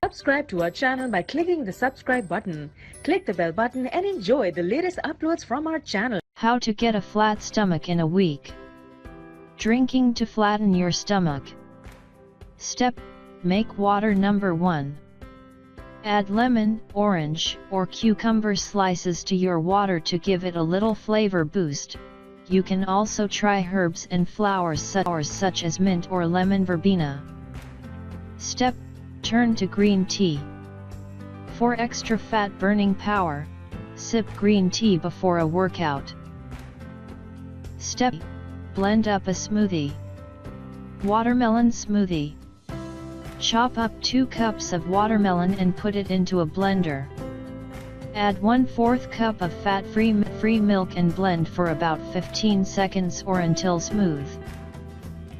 Subscribe to our channel by clicking the subscribe button. Click the bell button and enjoy the latest uploads from our channel. How to get a flat stomach in a week. Drinking to flatten your stomach. Step: make water. Number 1. Add lemon, orange, or cucumber slices to your water to give it a little flavor boost. You can also try herbs and flowers such as mint or lemon verbena. Step: turn to green tea. For extra fat burning power, sip green tea before a workout. Step: blend up a smoothie. Watermelon smoothie. Chop up 2 cups of watermelon and put it into a blender. Add 1/4 cup of fat-free milk and blend for about 15 seconds or until smooth.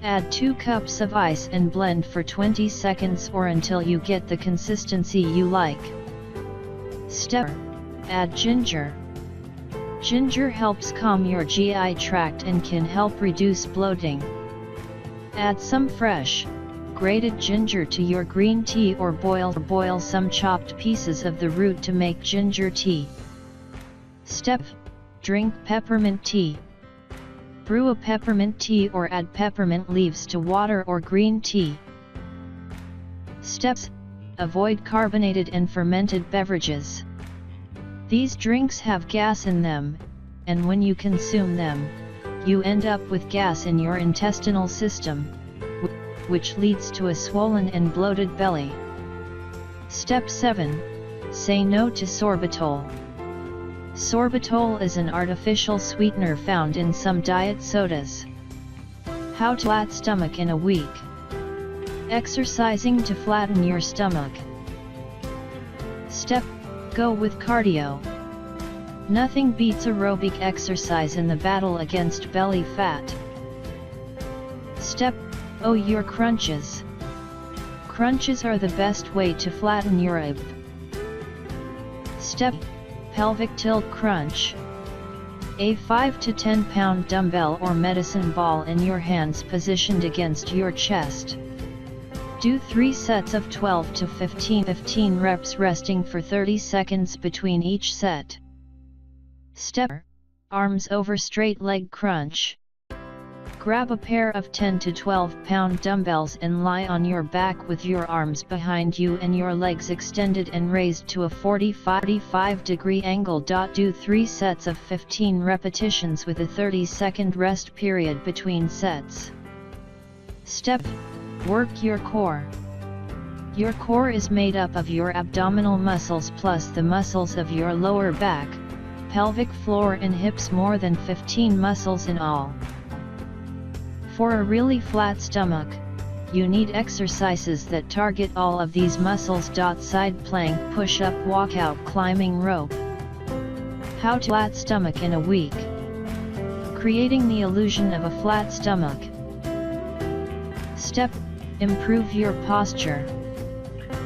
Add 2 cups of ice and blend for 20 seconds or until you get the consistency you like. Step: add ginger. Ginger helps calm your GI tract and can help reduce bloating. Add some fresh, grated ginger to your green tea or boil some chopped pieces of the root to make ginger tea. Step: drink peppermint tea. Brew a peppermint tea or add peppermint leaves to water or green tea. Steps: avoid carbonated and fermented beverages. These drinks have gas in them, and when you consume them, you end up with gas in your intestinal system, which leads to a swollen and bloated belly. Step 7. Say no to sorbitol. Sorbitol is an artificial sweetener found in some diet sodas. How to flat stomach in a week. Exercising to flatten your stomach. Step: go with cardio. Nothing beats aerobic exercise in the battle against belly fat. Step: oh, your crunches. Crunches are the best way to flatten your ab. Step: pelvic tilt crunch. A 5 to 10 pound dumbbell or medicine ball in your hands positioned against your chest. Do 3 sets of 12 to 15 reps, resting for 30 seconds between each set. Step: arms over straight leg crunch. Grab a pair of 10 to 12 pound dumbbells and lie on your back with your arms behind you and your legs extended and raised to a 45-degree angle. Do 3 sets of 15 repetitions with a 30-second rest period between sets. Step: work your core. Your core is made up of your abdominal muscles plus the muscles of your lower back, pelvic floor and hips, more than 15 muscles in all. For a really flat stomach, you need exercises that target all of these muscles. Side plank, push-up, walkout, climbing rope. How to flat stomach in a week. Creating the illusion of a flat stomach. Step: improve your posture.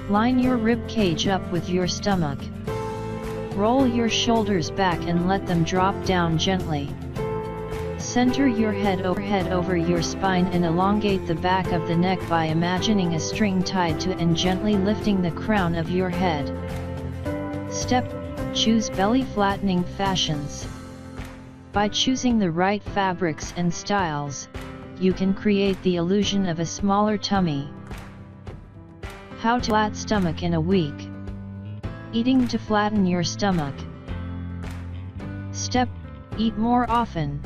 Line your rib cage up with your stomach. Roll your shoulders back and let them drop down gently. Center your head over your spine and elongate the back of the neck by imagining a string tied to and gently lifting the crown of your head. Step: choose belly flattening fashions. By choosing the right fabrics and styles, you can create the illusion of a smaller tummy. How to flat stomach in a week. Eating to flatten your stomach. Step: eat more often.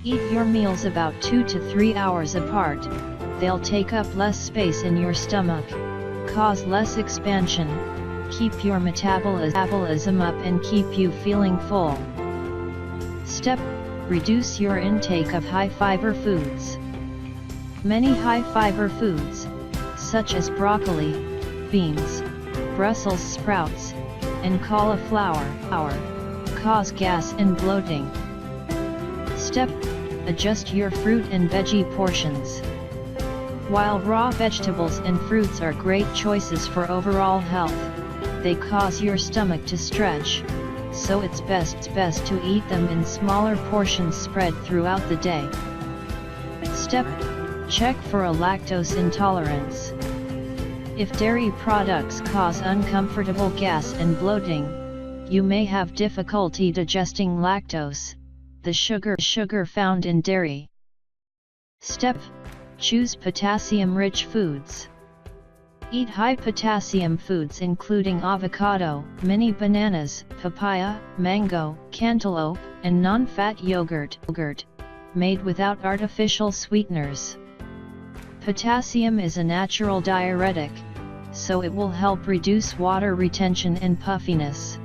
Eat your meals about 2 to 3 hours apart. They'll take up less space in your stomach, cause less expansion, keep your metabolism up and keep you feeling full. Step: reduce your intake of high-fiber foods. Many high-fiber foods, such as broccoli, beans, Brussels sprouts, and cauliflower, cause gas and bloating. Step: adjust your fruit and veggie portions. While raw vegetables and fruits are great choices for overall health, they cause your stomach to stretch, so it's best to eat them in smaller portions spread throughout the day. Step: check for a lactose intolerance. If dairy products cause uncomfortable gas and bloating, you may have difficulty digesting lactose, the sugar found in dairy. Step: choose potassium-rich foods. Eat high-potassium foods including avocado, mini bananas, papaya, mango, cantaloupe, and non-fat yogurt, made without artificial sweeteners. Potassium is a natural diuretic, so it will help reduce water retention and puffiness.